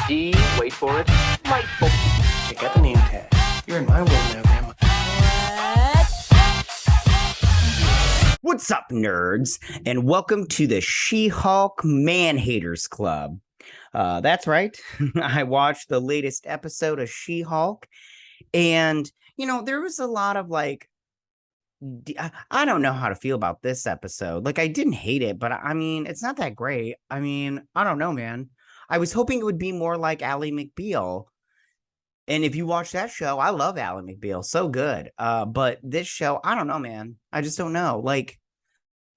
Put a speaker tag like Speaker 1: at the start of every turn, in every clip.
Speaker 1: D, wait for it, delightful.
Speaker 2: Check out the name tag. You're in my world now, Grandma.
Speaker 3: What's up, nerds? And welcome to the She-Hulk Man-Haters Club. That's right. I watched the latest episode of She-Hulk, and, there was a lot of, I don't know how to feel about this episode. I didn't hate it, but, it's not that great. I don't know, man. I was hoping it would be more like Ally McBeal. And if you watch that show, I love Ally McBeal. So good. But this show, I don't know, man. I just don't know.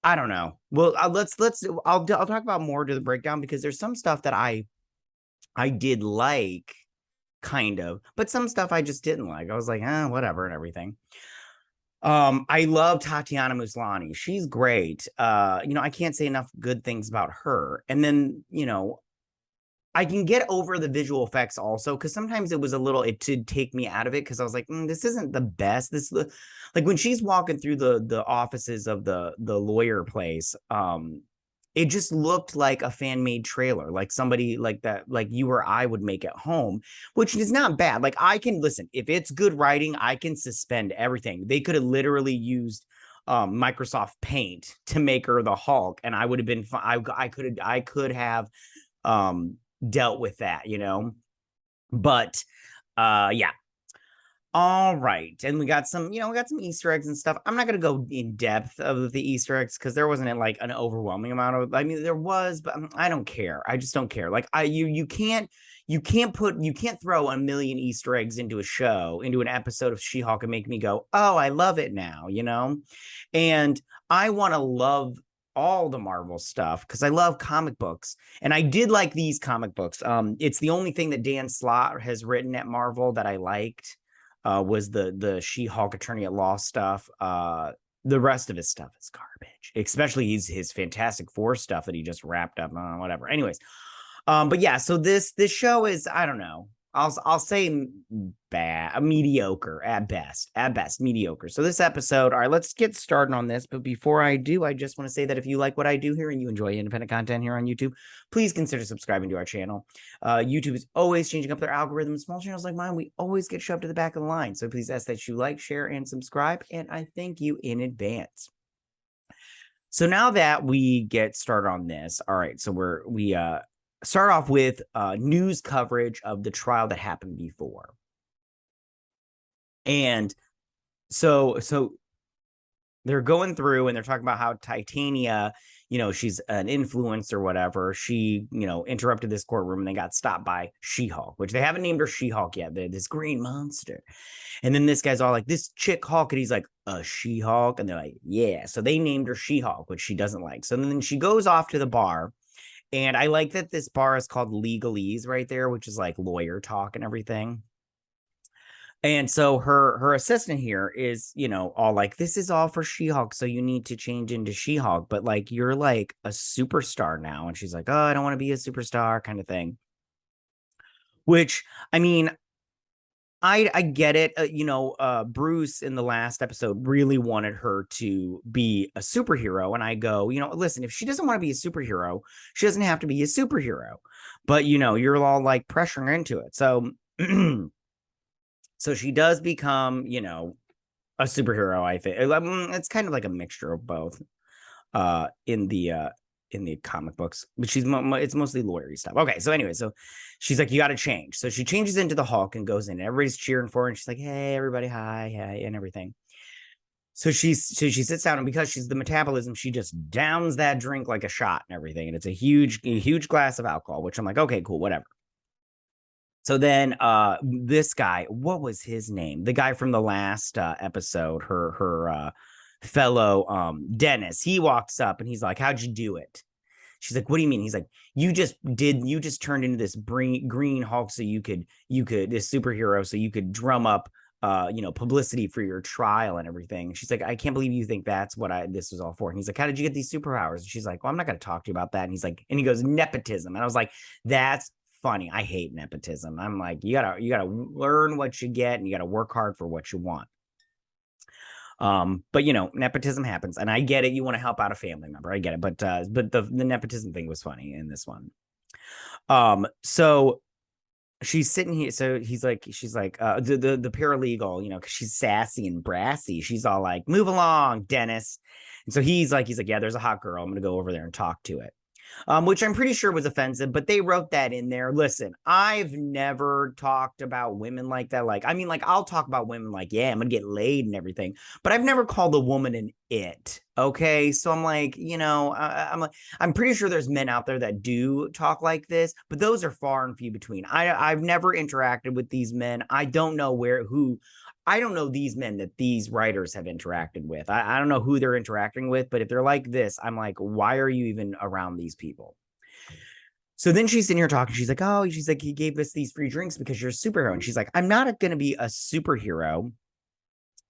Speaker 3: I don't know. Well, I'll talk about more to the breakdown because there's some stuff that I did like, kind of, but some stuff I just didn't like. I was like, whatever, and everything. I love Tatiana Maslany. She's great. I can't say enough good things about her. And then, I can get over the visual effects also, because sometimes it did take me out of it, because I was like, this isn't the best. Like when she's walking through the offices of the lawyer place, it just looked like a fan-made trailer, like somebody like that, like you or I would make at home, which is not bad. Like, I can listen, if it's good writing, I can suspend everything. They could have literally used Microsoft Paint to make her the Hulk, and I would have been fine. I could have dealt with that, but yeah. All right, and we got some Easter eggs and stuff. I'm not going to go in depth of the Easter eggs because there wasn't like an overwhelming amount of, there was, but I don't care. I just don't care. Like, you can't throw a million Easter eggs into an episode of She-Hulk and make me go, oh, I love it now, and I want to love all the Marvel stuff because I love comic books, and I did like these comic books. It's the only thing that Dan Slott has written at Marvel that I liked, was the She-Hulk Attorney at Law stuff. The rest of his stuff is garbage, especially his Fantastic Four stuff that he just wrapped up on, whatever. Anyways, but yeah, so this show is, I don't know. I'll say bad, mediocre at best, mediocre. So this episode, all right, let's get started on this. But before I do, I just want to say that if you like what I do here and you enjoy independent content here on YouTube, please consider subscribing to our channel. YouTube is always changing up their algorithm. Small channels like mine, we always get shoved to the back of the line. So please ask that you like, share, and subscribe. And I thank you in advance. So now that we get started on this, all right, so we start off with news coverage of the trial that happened before. And so they're going through and they're talking about how Titania, she's an influencer or whatever. She, interrupted this courtroom and they got stopped by She-Hulk, which they haven't named her She-Hulk yet. They're this green monster. And then this guy's all like, this chick Hulk, and he's like, a She-Hulk? And they're like, yeah. So they named her She-Hulk, which she doesn't like. So then she goes off to the bar. And I like that this bar is called Legalese right there, which is like lawyer talk and everything. And so her assistant here is, all like, this is all for She-Hulk, so you need to change into She-Hulk. But like, you're like a superstar now. And she's like, oh, I don't want to be a superstar kind of thing. Which, I get it. Bruce in the last episode really wanted her to be a superhero. And I go, listen, if she doesn't want to be a superhero, she doesn't have to be a superhero. But, you're all like pressuring her into it. So, so she does become, a superhero, I think. It's kind of like a mixture of both in the comic books, but it's mostly lawyery stuff. Okay, so anyway, so she's like, you got to change. So she changes into the Hulk and goes in. Everybody's cheering for her, and she's like, hey, everybody, hi, and everything. So she sits down, and because she's the metabolism, she just downs that drink like a shot and everything, and it's a huge glass of alcohol, which I'm like, okay, cool, whatever. So then this guy, what was his name? The guy from the last episode, her fellow Dennis, he walks up and he's like, how'd you do it? She's like, what do you mean? He's like, you just turned into this green Hulk so you could this superhero so you could drum up publicity for your trial and everything. She's like, I can't believe you think that's what this was all for. And he's like, how did you get these superpowers? And she's like, well, I'm not going to talk to you about that. And he's like, and he goes, nepotism. And I was like, that's funny. I hate nepotism. I'm like, you gotta learn what you get and you gotta work hard for what you want. But nepotism happens, and I get it. You want to help out a family member. I get it. But the nepotism thing was funny in this one. So she's sitting here. So she's like, the paralegal, you know, because she's sassy and brassy. She's all like, move along, Dennis. And so he's like, yeah, there's a hot girl. I'm gonna go over there and talk to it. Which I'm pretty sure was offensive, but they wrote that in there. Listen, I've never talked about women like that. Like, I mean, like, I'll talk about women like, yeah, I'm gonna get laid and everything, but I've never called a woman an it. Okay, so I'm like, you know, I'm pretty sure there's men out there that do talk like this, but those are far and few between. I've never interacted with these men. I don't know who. I don't know these men that these writers have interacted with. I don't know who they're interacting with, but if they're like this, I'm like, why are you even around these people? So then she's sitting here talking. She's like, oh, she's like, he gave us these free drinks because you're a superhero. And she's like, I'm not going to be a superhero.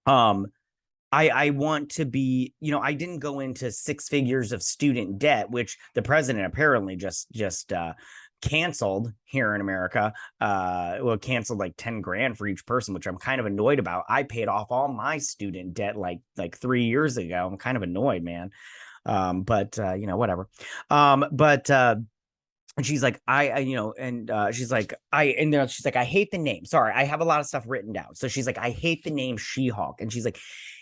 Speaker 3: I want to be, you know, I didn't go into 6 figures of student debt, which the president apparently just canceled here in America. Well, canceled like 10 grand for each person, which I'm kind of annoyed about. I paid off all my student debt like 3 years ago. I'm kind of annoyed, man. But you know, whatever. And she's like, she's like, she's like, I hate the name. Sorry, I have a lot of stuff written down. So she's like, I hate the name She-Hulk. And she's like,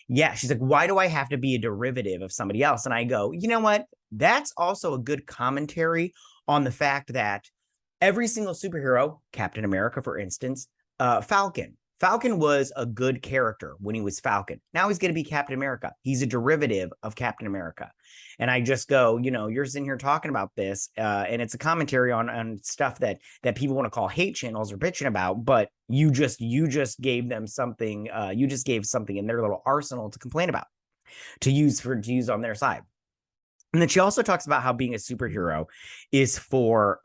Speaker 3: yeah, she's like, why do I have to be a derivative of somebody else? And I go, you know what? That's also a good commentary on the fact that every single superhero, Captain America, for instance, Falcon was a good character when he was Falcon. Now he's going to be Captain America. He's a derivative of Captain America. And I just go, you know, you're sitting here talking about this, and it's a commentary on stuff that people want to call hate channels or bitching about, but you just gave them something, you just gave something in their little arsenal to complain about, to use on their side. And then she also talks about how being a superhero is for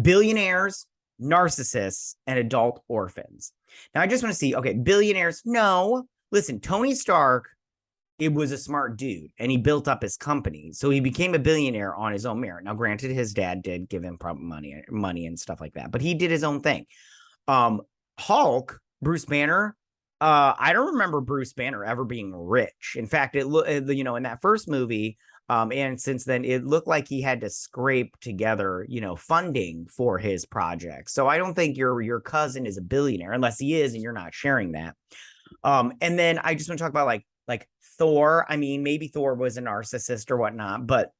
Speaker 3: billionaires, narcissists, and adult orphans. Now, I just want to see, okay, billionaires, no. Listen, Tony Stark, it was a smart dude, and he built up his company. So he became a billionaire on his own merit. Now, granted, his dad did give him money and stuff like that, but he did his own thing. Hulk, Bruce Banner, I don't remember Bruce Banner ever being rich. In fact, you know, in that first movie, and since then, it looked like he had to scrape together, you know, funding for his project. So I don't think your cousin is a billionaire unless he is, and you're not sharing that. And then I just want to talk about like Thor. I mean, maybe Thor was a narcissist or whatnot, but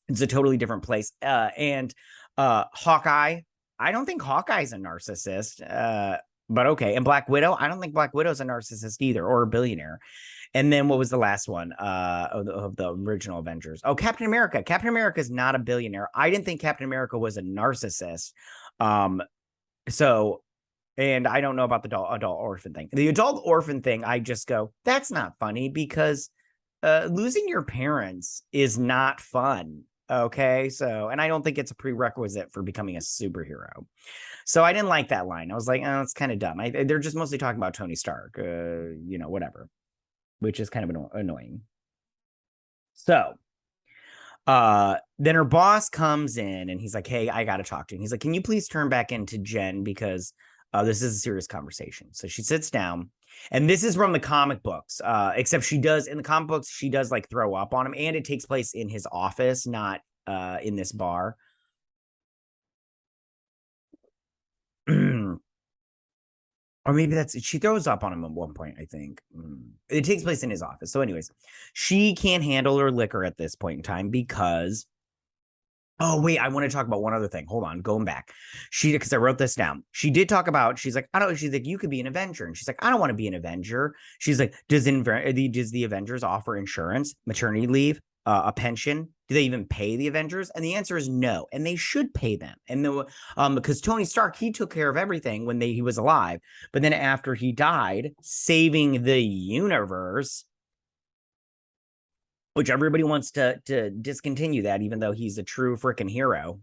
Speaker 3: it's a totally different place. And Hawkeye. I don't think Hawkeye's a narcissist. But okay. And Black Widow. I don't think Black Widow's a narcissist either, or a billionaire. And then what was the last one of the original Avengers? Oh, Captain America. Captain America is not a billionaire. I didn't think Captain America was a narcissist. So, and I don't know about the adult orphan thing. The adult orphan thing, I just go, that's not funny because losing your parents is not fun. Okay. So, and I don't think it's a prerequisite for becoming a superhero. So I didn't like that line. I was like, oh, it's kind of dumb. They're just mostly talking about Tony Stark, you know, whatever, which is kind of annoying. So then her boss comes in and he's like, hey, I got to talk to you. And he's like, can you please turn back into Jen? Because this is a serious conversation. So she sits down, and this is from the comic books, except in the comic books, she does like throw up on him, and it takes place in his office, not in this bar. Or maybe she throws up on him at one point, I think. It takes place in his office. So anyways, she can't handle her liquor at this point in time because, oh, wait, I want to talk about one other thing. Hold on, going back. Because I wrote this down. She did talk about, she's like, you could be an Avenger. And she's like, I don't want to be an Avenger. She's like, does the Avengers offer insurance, maternity leave, a pension? Do they even pay the Avengers? And the answer is no. And they should pay them. And because Tony Stark, he took care of everything when he was alive. But then after he died, saving the universe, which everybody wants to discontinue that, even though he's a true freaking hero.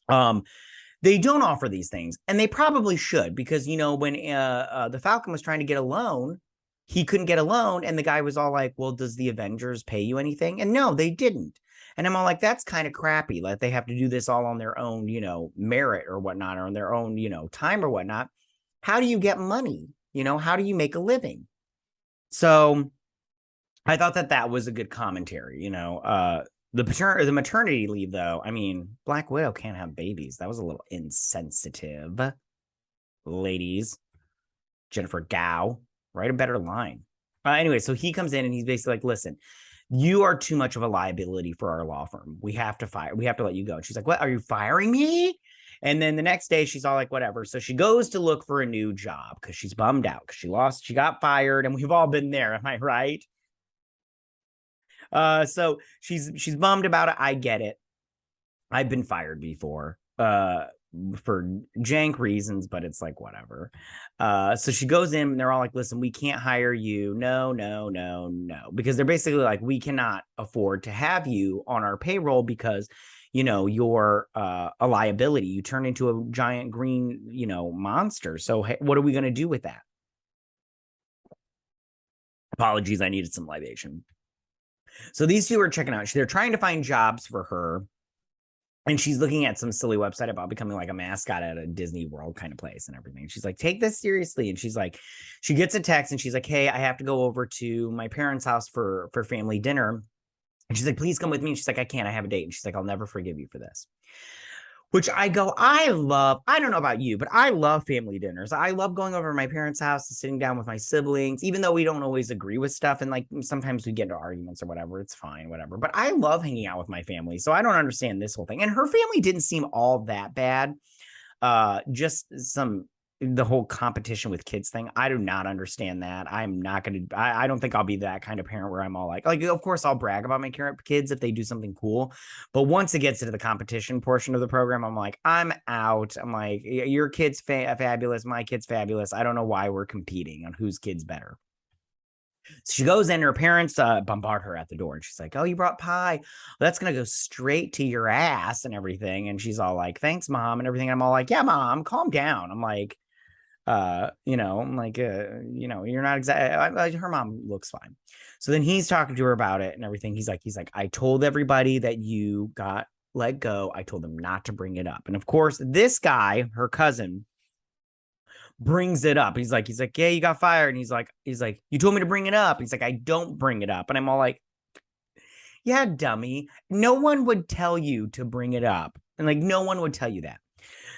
Speaker 3: They don't offer these things, and they probably should, because, you know, when the Falcon was trying to get a loan, he couldn't get a loan, and the guy was all like, well, does the Avengers pay you anything? And no, they didn't. And I'm all like, that's kind of crappy. Like, they have to do this all on their own, you know, merit or whatnot, or on their own, you know, time or whatnot. How do you get money? You know, how do you make a living? So I thought that was a good commentary, you know. The maternity leave, though, I mean, Black Widow can't have babies. That was a little insensitive. Ladies, Jennifer Gao, write a better line. Anyway, so he comes in and he's basically like, listen, you are too much of a liability for our law firm. We have to let you go. And she's like, what, are you firing me? And then the next day she's all like, whatever. So she goes to look for a new job because she's bummed out because she got fired, and we've all been there. Am I right? So she's bummed about it. I get it. I've been fired before. For jank reasons, but it's like whatever. So she goes in and they're all like, listen, we can't hire you. No. Because they're basically like, we cannot afford to have you on our payroll because, you know, you're a liability. You turn into a giant green, you know, monster. So hey, what are we going to do with that? Apologies, I needed some libation. So these two are checking out. They're trying to find jobs for her. And she's looking at some silly website about becoming like a mascot at a Disney World kind of place and everything. She's like, take this seriously. And she's like, she gets a text and she's like, hey, I have to go over to my parents' house for family dinner. And she's like, please come with me. And she's like, I can't, I have a date. And she's like, I'll never forgive you for this. Which I don't know about you, but I love family dinners. I love going over to my parents' house and sitting down with my siblings, even though we don't always agree with stuff. And like sometimes we get into arguments or whatever. It's fine, whatever. But I love hanging out with my family. So I don't understand this whole thing. And her family didn't seem all that bad. Just the whole competition with kids thing. I do not understand that. I'm not going to, I don't think I'll be that kind of parent where I'm all like, of course I'll brag about my kids if they do something cool. But once it gets into the competition portion of the program, I'm like, I'm out. I'm like, your kid's fabulous. My kid's fabulous. I don't know why we're competing on whose kid's better. So she goes in, her parents bombard her at the door, and she's like, oh, you brought pie. Well, that's going to go straight to your ass and everything. And she's all like, thanks, Mom, and everything. I'm all like, yeah, Mom, calm down. I'm like, you know, I'm like, you know, you're not exactly, her mom looks fine. So then he's talking to her about it and everything. He's like, I told everybody that you got let go. I told them not to bring it up. And of course, this guy, her cousin, brings it up. He's like, yeah, you got fired. And he's like, you told me to bring it up. He's like, I don't bring it up. And I'm all like, yeah, dummy. No one would tell you to bring it up. And like, no one would tell you that.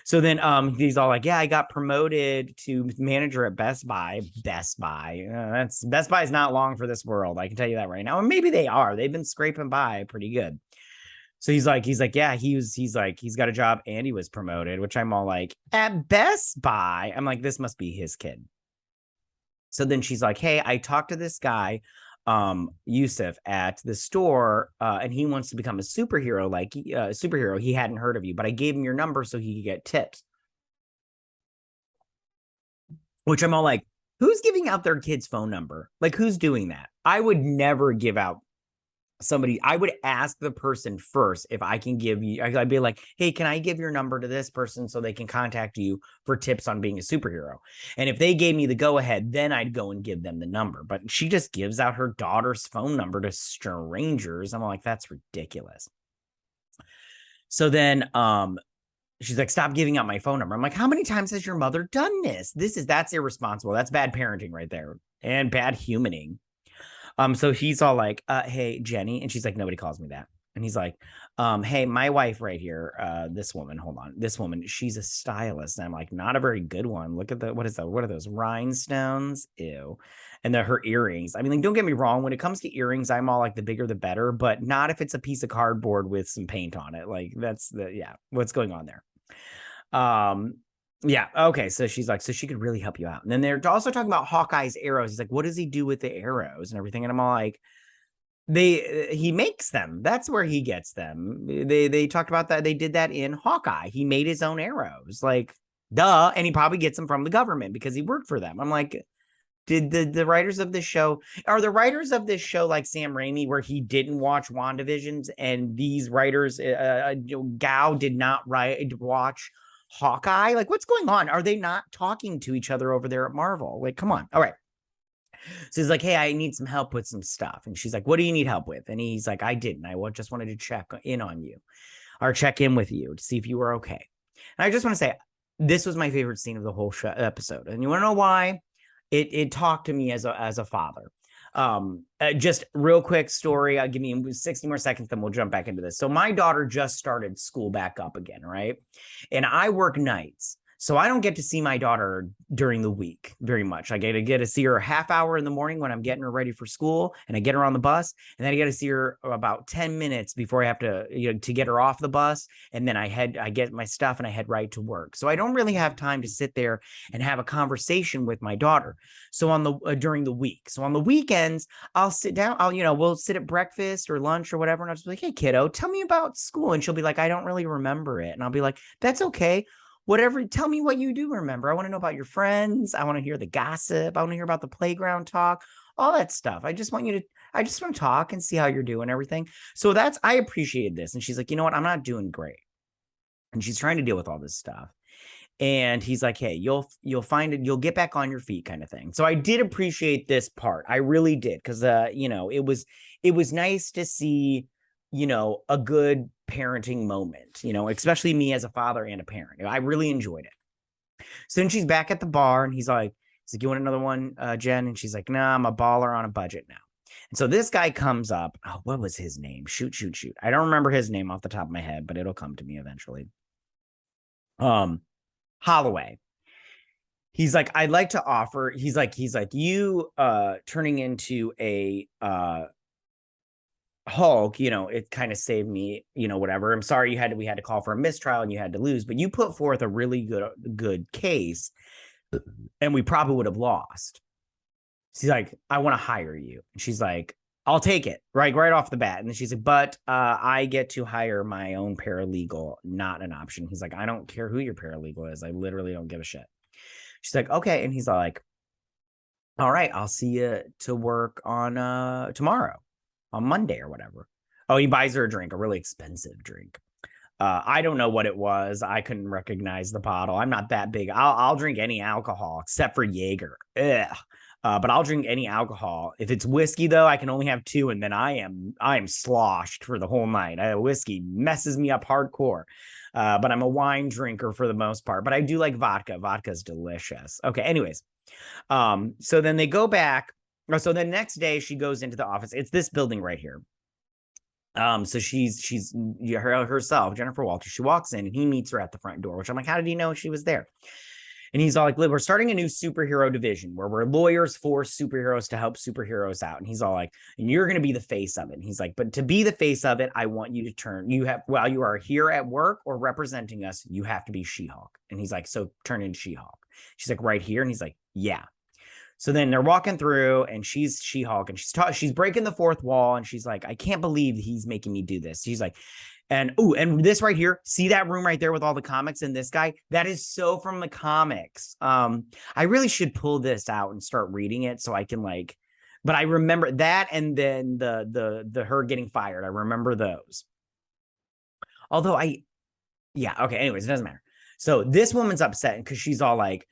Speaker 3: So then he's all like, yeah, I got promoted to manager at Best Buy. Best Buy. Best Buy is not long for this world. I can tell you that right now. And maybe they are. They've been scraping by pretty good. So he's like, yeah, he's got a job and he was promoted, which I'm all like, at Best Buy. I'm like, this must be his kid. So then she's like, hey, I talked to this guy, Yusuf, at the store, and he wants to become a superhero, superhero. He hadn't heard of you, but I gave him your number so he could get tips. Which I'm all like, who's giving out their kid's phone number? Like, who's doing that? I would never give out somebody. I would ask the person first if I can give you. I'd be like, hey, can I give your number to this person so they can contact you for tips on being a superhero? And if they gave me the go ahead, then I'd go and give them the number. But she just gives out her daughter's phone number to strangers. I'm like, that's ridiculous. So then she's like, stop giving out my phone number. I'm like, how many times has your mother done this? That's irresponsible. That's bad parenting right there, and bad humaning. So he's all like, hey, Jenny. And she's like, nobody calls me that. And he's like, hey, my wife right here, this woman, hold on. This woman, she's a stylist. And I'm like, not a very good one. Look at what are those rhinestones? Ew. And her earrings. I mean, like, don't get me wrong. When it comes to earrings, I'm all like, the bigger, the better, but not if it's a piece of cardboard with some paint on it. Like what's going on there? Yeah. Okay. So she's like, so she could really help you out. And then they're also talking about Hawkeye's arrows. He's like, what does he do with the arrows and everything? And I'm all like, he makes them. That's where he gets them. They talked about that. They did that in Hawkeye. He made his own arrows, like, duh. And he probably gets them from the government because he worked for them. I'm like, did the writers of this show, are the writers of this show like Sam Raimi, where he didn't watch WandaVisions and these writers, Gao did not watch Hawkeye? Like, what's going on? Are they not talking to each other over there at Marvel? Like, come on. All right. So he's like, hey, I need some help with some stuff. And she's like, what do you need help with? And he's like, I didn't. I just wanted to check in on you, or check in with you to see if you were okay. And I just want to say, this was my favorite scene of the whole episode. And you want to know why? It talked to me as a father. Just real quick story. I'll give you 60 more seconds, then we'll jump back into this. So my daughter just started school back up again, right? And I work nights. So I don't get to see my daughter during the week very much. I get to see her a half hour in the morning when I'm getting her ready for school, and I get her on the bus, and then I get to see her about 10 minutes before I have to, to get her off the bus. And then I get my stuff and I head right to work. So I don't really have time to sit there and have a conversation with my daughter. So on the during the week. So on the weekends, I'll sit down, we'll sit at breakfast or lunch or whatever. And I'll just be like, hey kiddo, tell me about school. And she'll be like, I don't really remember it. And I'll be like, that's okay. Whatever, tell me what you do remember. I want to know about your friends. I want to hear the gossip. I want to hear about the playground talk, all that stuff. I just want to talk and see how you're doing, everything. So I appreciated this. And she's like, you know what? I'm not doing great. And she's trying to deal with all this stuff. And he's like, hey, you'll find it. You'll get back on your feet, kind of thing. So I did appreciate this part. I really did. Because, it was nice to see, a good parenting moment, especially me as a father and a parent. I really enjoyed it. So then she's back at the bar and he's like, you want another one, Jen? And she's like, nah, I'm a baller on a budget now. And so this guy comes up. Oh, what was his name? Shoot. I don't remember his name off the top of my head, but it'll come to me eventually. Holloway. He's like, I'd like to offer, he's like, you turning into a Hulk, it kind of saved me, whatever. I'm sorry we had to call for a mistrial and you had to lose, but you put forth a really good case and we probably would have lost. She's like, I want to hire you. And she's like, I'll take it right off the bat. And then she's like, but I get to hire my own paralegal, not an option. He's like, I don't care who your paralegal is. I literally don't give a shit. She's like, okay. And he's like, all right, I'll see you to work on tomorrow. On Monday or whatever. Oh, he buys her a drink, a really expensive drink. I don't know what it was. I couldn't recognize the bottle. I'm not that big. I'll drink any alcohol except for Jaeger. Ugh. But I'll drink any alcohol. If it's whiskey, though, I can only have 2, and then I am sloshed for the whole night. Whiskey messes me up hardcore. But I'm a wine drinker for the most part. But I do like vodka. Vodka's delicious. Okay, anyways. So then they go back. So the next day she goes into the office. It's this building right here. So she's herself, Jennifer Walters. She walks in and he meets her at the front door, which I'm like, how did he know she was there? And he's all like, we're starting a new superhero division where we're lawyers for superheroes to help superheroes out. And he's all like, and you're going to be the face of it. And he's like, but to be the face of it, I want you to while you are here at work or representing us, you have to be She-Hulk. And he's like, so turn into She-Hulk. She's like, right here. And he's like, yeah. So then they're walking through and she's She-Hulk and she's breaking the fourth wall. And she's like, I can't believe he's making me do this. She's like, and this right here, see that room right there with all the comics and this guy? That is so from the comics. I really should pull this out and start reading it so I can but I remember that and then the her getting fired. I remember those. Although yeah, okay, anyways, it doesn't matter. So this woman's upset because she's like,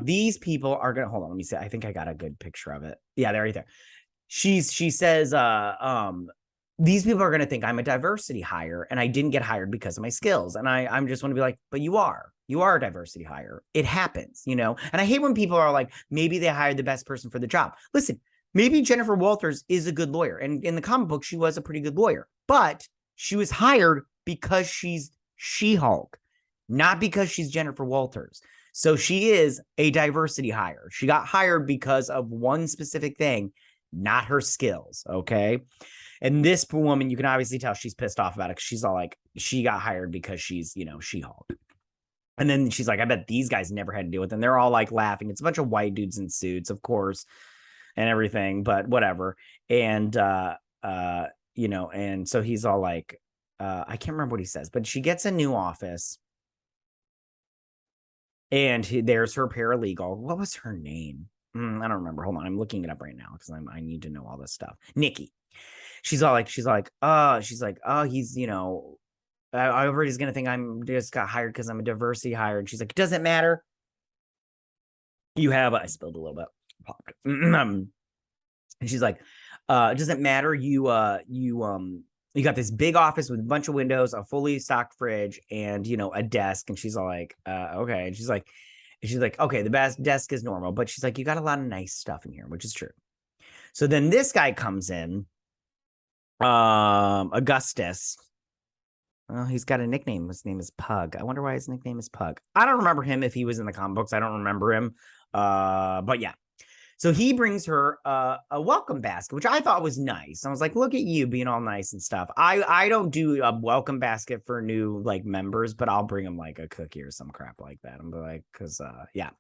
Speaker 3: these people are gonna hold on. Let me see. I think I got a good picture of it. Yeah, they're right there. She says, these people are gonna think I'm a diversity hire and I didn't get hired because of my skills. And I'm just want to be like, but you are a diversity hire. It happens, And I hate when people are like, maybe they hired the best person for the job. Listen, maybe Jennifer Walters is a good lawyer, and in the comic book, she was a pretty good lawyer, but she was hired because she's She-Hulk, not because she's Jennifer Walters. So she is a diversity hire. She got hired because of one specific thing, not her skills. Okay. And this woman, you can obviously tell she's pissed off about it because she's all like, she got hired because she's, She-Hulk. And then she's like, I bet these guys never had to deal with them. They're all like laughing. It's a bunch of white dudes in suits, of course, and everything, but whatever. And, and so he's all like, I can't remember what he says, but she gets a new office. And there's her paralegal. What was her name? I don't remember. Hold on. I'm looking it up right now because I need to know all this stuff. Nikki. She's like, oh, he's, everybody's going to think I'm just got hired because I'm a diversity hire. And she's like, it doesn't matter. You have, I spilled a little bit. And she's like, it doesn't matter. You got this big office with a bunch of windows, a fully stocked fridge, and a desk. And she's all like, okay. And she's like, okay, the best desk is normal, but she's like, you got a lot of nice stuff in here, which is true. So then this guy comes in, Augustus. Well, he's got a nickname. His name is Pug. I wonder why his nickname is Pug. I don't remember him if he was in the comic books. I don't remember him. But yeah. So he brings her a welcome basket, which I thought was nice. I was like, look at you being all nice and stuff. I don't do a welcome basket for new like members, but I'll bring them like a cookie or some crap like that. I'm like, because yeah.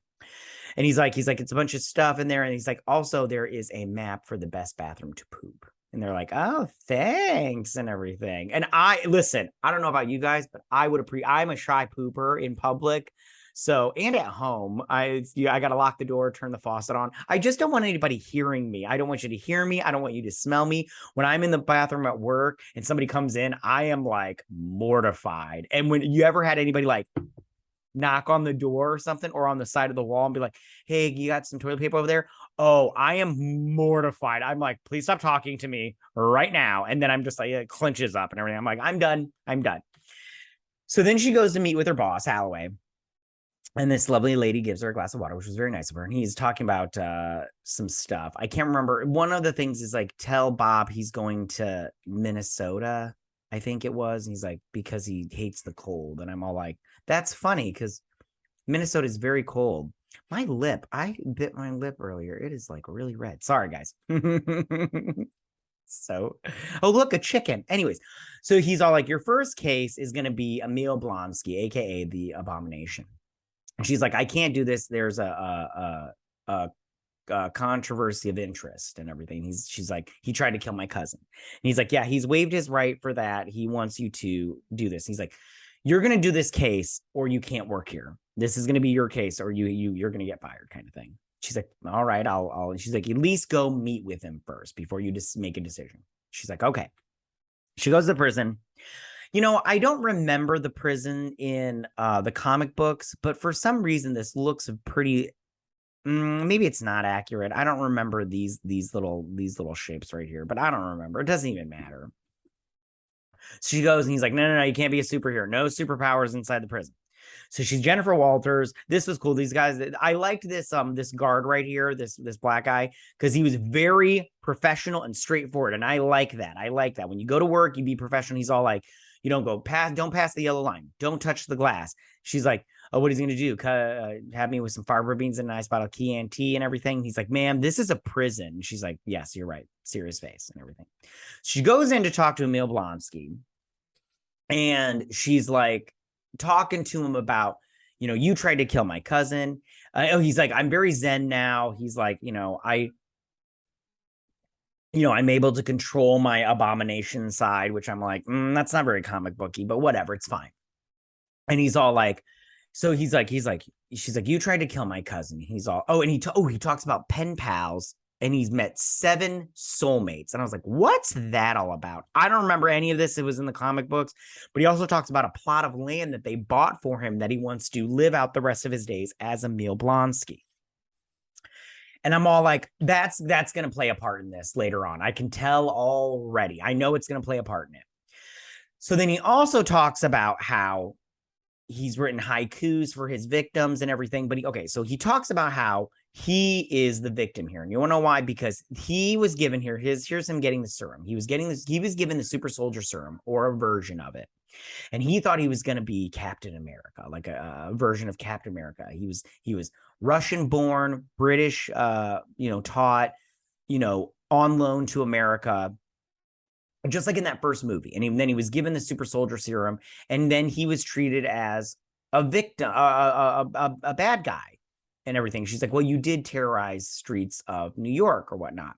Speaker 3: And he's like, it's a bunch of stuff in there. And he's like, also, there is a map for the best bathroom to poop. And they're like, oh, thanks and everything. And listen, I don't know about you guys, but I'm a shy pooper in public. So, and at home, I got to lock the door, turn the faucet on. I just don't want anybody hearing me. I don't want you to hear me. I don't want you to smell me. When I'm in the bathroom at work and somebody comes in, I am like mortified. And when you ever had anybody like knock on the door or something, or on the side of the wall and be like, hey, you got some toilet paper over there? Oh, I am mortified. I'm like, please stop talking to me right now. And then I'm just like, it clenches up and everything. I'm like, I'm done. So then she goes to meet with her boss, Holloway. And this lovely lady gives her a glass of water, which was very nice of her. And he's talking about some stuff. I can't remember. One of the things is like, tell Bob he's going to Minnesota, I think it was. And he's like, because he hates the cold. And I'm all like, that's funny because Minnesota is very cold. My lip, I bit my lip earlier. It is like really red. Sorry, guys. So, oh, look, a chicken. Anyways, so he's all like, your first case is going to be Emil Blonsky, aka the Abomination. And she's like, I can't do this. There's a controversy of interest and everything. She's like, he tried to kill my cousin. And he's like, yeah, he's waived his right for that. He wants you to do this. He's like, you're going to do this case or you can't work here. This is going to be your case or you're going to get fired kind of thing. She's like, all right, I'll, she's like, at least go meet with him first before you just make a decision. She's like, okay. She goes to the prison. You know, I don't remember the prison in the comic books, but for some reason, this looks pretty. Maybe it's not accurate. I don't remember these little shapes right here, but I don't remember. It doesn't even matter. So she goes and he's like, no, you can't be a superhero. No superpowers inside the prison. So she's Jennifer Walters. This was cool. These guys, I liked this this guard right here, this black guy, because he was very professional and straightforward. And I like that. When you go to work, you be professional. He's all like, you don't pass the yellow line. Don't touch the glass. She's like, oh, what is he going to do? Have me with some fava beans and a nice bottle of Chianti and everything. He's like, ma'am, this is a prison. She's like, yes, you're right. Serious face and everything. She goes in to talk to Emil Blonsky. And she's like talking to him about, you know, you tried to kill my cousin. He's like, I'm very zen now. He's like, I'm able to control my abomination side, which I'm like, that's not very comic booky, but whatever, it's fine. And he's all like, so she's like, you tried to kill my cousin. He's all, and he talks about pen pals and he's met 7 soulmates. And I was like, what's that all about? I don't remember any of this. It was in the comic books, but he also talks about a plot of land that they bought for him that he wants to live out the rest of his days as Emil Blonsky. And I'm all like, that's going to play a part in this later on. I can tell already. I know it's going to play a part in it. So then he also talks about how he's written haikus for his victims and everything. But so he talks about how he is the victim here. And you want to know why? Because he was given here, here's him getting the serum. He was given the super soldier serum or a version of it. And he thought he was going to be Captain America, like a version of Captain America. He was Russian born, British, taught, on loan to America, just like in that first movie. And then he was given the super soldier serum. And then he was treated as a victim, a bad guy and everything. She's like, well, you did terrorize streets of New York or whatnot.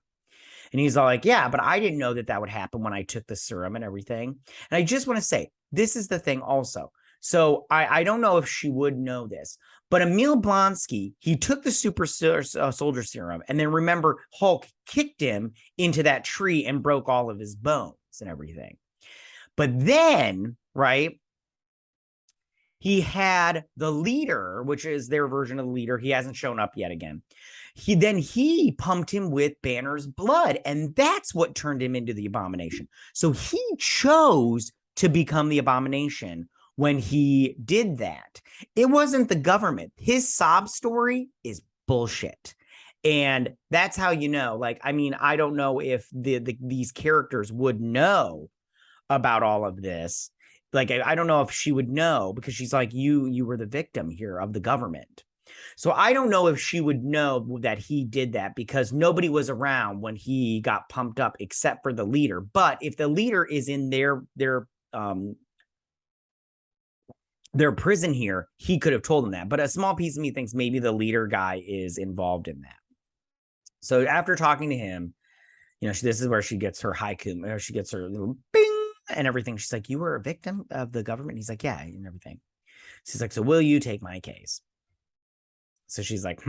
Speaker 3: And he's all like, yeah, but I didn't know that would happen when I took the serum and everything. And I just want to say, this is the thing also. So I don't know if she would know this, but Emil Blonsky, he took the super soldier serum. And then remember, Hulk kicked him into that tree and broke all of his bones and everything. But then, right, he had the leader, which is their version of the leader. He hasn't shown up yet again. He pumped him with Banner's blood, and that's what turned him into the Abomination. So he chose to become the Abomination when he did that. It wasn't the government. His sob story is bullshit. And that's how you know. Like, I mean, I don't know if these characters would know about all of this. Like, I don't know if she would know, because she's like, you were the victim here of the government. So I don't know if she would know that he did that, because nobody was around when he got pumped up except for the leader. But if the leader is in their prison here, he could have told them that. But a small piece of me thinks maybe the leader guy is involved in that. So after talking to him, you know, this is where she gets her haiku, or she gets her little bing and everything. She's like, you were a victim of the government? He's like, yeah, and everything. She's like, so will you take my case? So she's like,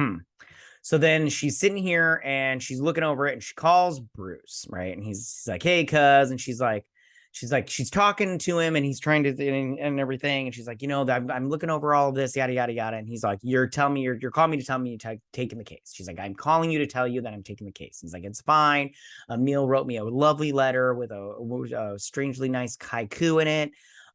Speaker 3: So then she's sitting here and she's looking over it, and she calls Bruce, right? And he's like, hey, cuz. And she's talking to him, and he's trying to, and everything. And she's like, you know, I'm looking over all of this, yada, yada, yada. And he's like, you're calling me to tell me you're taking the case. She's like, I'm calling you to tell you that I'm taking the case. He's like, it's fine. Emil wrote me a lovely letter with a strangely nice haiku in it.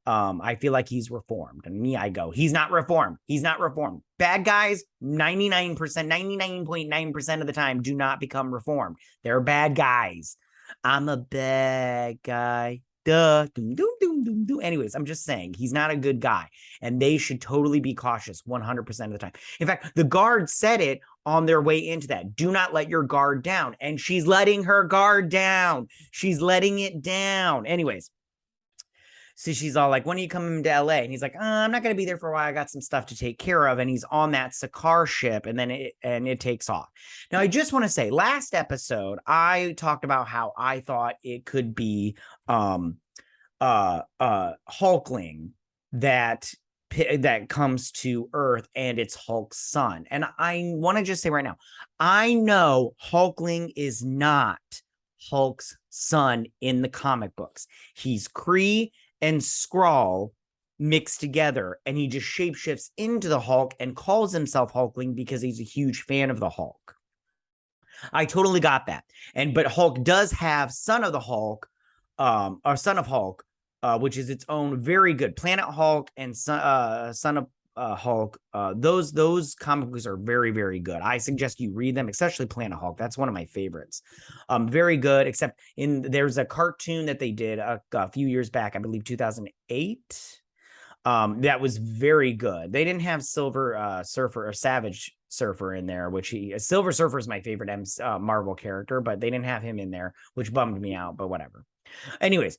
Speaker 3: I feel like he's reformed. And me, I go, he's not reformed. He's not reformed. Bad guys, 99.9% of the time do not become reformed. They're bad guys. I'm a bad guy. Duh. Doom, doom, doom, doom, doom. Anyways, I'm just saying, he's not a good guy, and they should totally be cautious 100% of the time. In fact, the guard said it on their way into that. Do not let your guard down. And she's letting her guard down. She's letting it down. Anyways. So she's all like, when are you coming to LA? And he's like, I'm not going to be there for a while. I got some stuff to take care of. And he's on that Sakar ship, and then it takes off. Now, I just want to say, last episode, I talked about how I thought it could be Hulkling that comes to Earth, and it's Hulk's son. And I want to just say right now, I know Hulkling is not Hulk's son in the comic books. He's Kree and Skrull mixed together, and he just shapeshifts into the Hulk and calls himself Hulkling because he's a huge fan of the Hulk. I totally got that. But Hulk does have Son of the Hulk, or Son of Hulk, which is its own very good. Planet Hulk and Son of Hulk, those comic books are very, very good. I suggest you read them, especially Planet Hulk. That's one of my favorites. Very good, except there's a cartoon that they did a few years back, I believe 2008. That was very good. They didn't have Silver Surfer or Savage Surfer in there, which Silver Surfer is my favorite Marvel character, but they didn't have him in there, which bummed me out, but whatever. Anyways,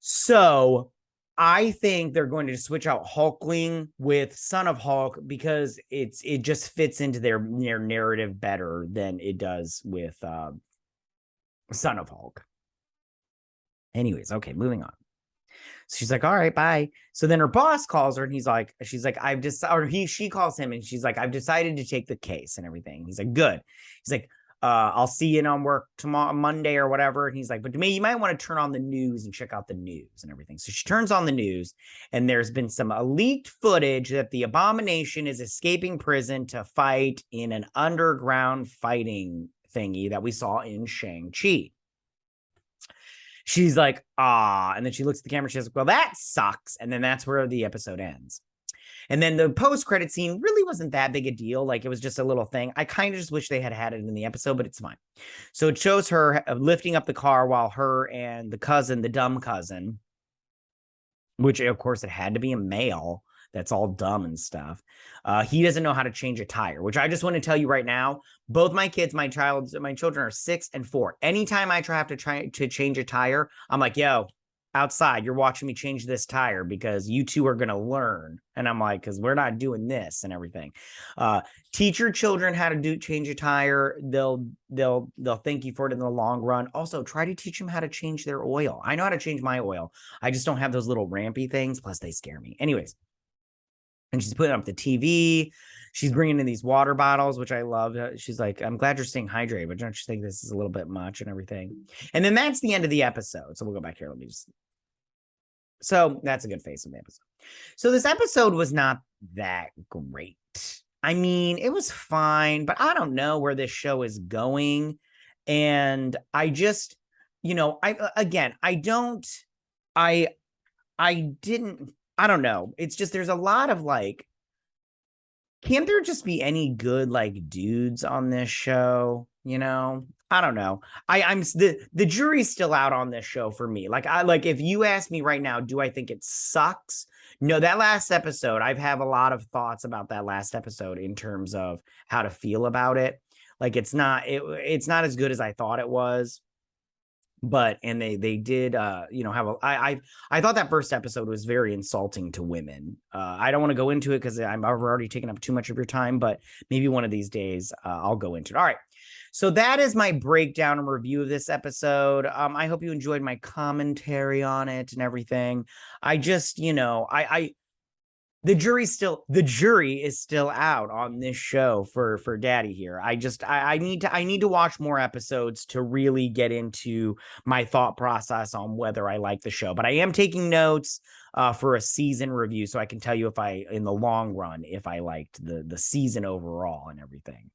Speaker 3: so I think they're going to switch out Hulkling with Son of Hulk, because it just fits into their narrative better than it does with Son of Hulk. Anyways, okay, moving on. So she's like, all right, bye. So then her boss calls her, and she calls him, and she's like, I've decided to take the case and everything. He's like, good. He's like, I'll see you on work tomorrow, Monday or whatever. And he's like, but to me, you might want to turn on the news and check out the news and everything. So she turns on the news, and there's been some leaked footage that the Abomination is escaping prison to fight in an underground fighting thingy that we saw in Shang-Chi. She's like, and then she looks at the camera. She's like, well, that sucks. And then that's where the episode ends. And then the post-credit scene really wasn't that big a deal. Like, it was just a little thing. I kind of just wish they had it in the episode, but it's fine. So it shows her lifting up the car while her and the dumb cousin, which of course it had to be a male that's all dumb and stuff. He doesn't know how to change a tire, which I just want to tell you right now. Both my kids, my children are 6 and 4. Anytime I try to change a tire, I'm like, yo, outside, you're watching me change this tire, because you two are going to learn. And I'm like, because we're not doing this and everything. Teach your children how to change a tire. They'll thank you for it in the long run. Also, try to teach them how to change their oil. I know how to change my oil. I just don't have those little rampy things. Plus, they scare me. Anyways. And she's putting up the TV. She's bringing in these water bottles, which I love. She's like, I'm glad you're staying hydrated, but don't you think this is a little bit much and everything? And then that's the end of the episode. So we'll go back here. So that's a good face of the episode. So this episode was not that great. I mean, it was fine, but I don't know where this show is going. And I just, I don't know. It's just, there's a lot of like can't there just be any good like dudes on this show? You know, I don't know. I'm the jury's still out on this show for me. Like if you ask me right now, do I think it sucks? No, that last episode, I've have a lot of thoughts about that last episode in terms of how to feel about it. Like it's not as good as I thought it was. But and they did have I thought that first episode was very insulting to women. I don't want to go into it because I've already taken up too much of your time, but maybe one of these days I'll go into it. All right. So that is my breakdown and review of this episode. I hope you enjoyed my commentary on it and everything. I just, the jury is still out on this show for Daddy here. I need to watch more episodes to really get into my thought process on whether I like the show. But I am taking notes for a season review, so I can tell you if in the long run, if I liked the season overall and everything.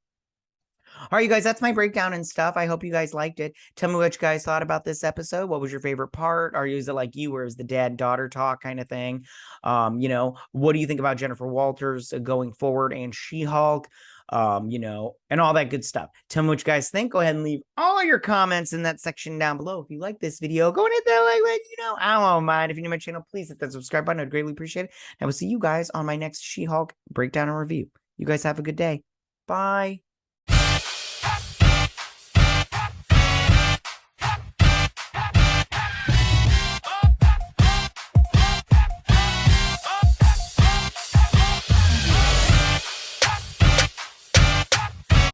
Speaker 3: All right, you guys, that's my breakdown and stuff. I hope you guys liked it. Tell me what you guys thought about this episode. What was your favorite part? Or is it like you, or is the dad-daughter talk kind of thing? What do you think about Jennifer Walters going forward and She-Hulk? And all that good stuff. Tell me what you guys think. Go ahead and leave all your comments in that section down below. If you like this video, go and hit that like button. I won't mind. If you're new to my channel, please hit that subscribe button. I'd greatly appreciate it. And I will see you guys on my next She-Hulk breakdown and review. You guys have a good day. Bye.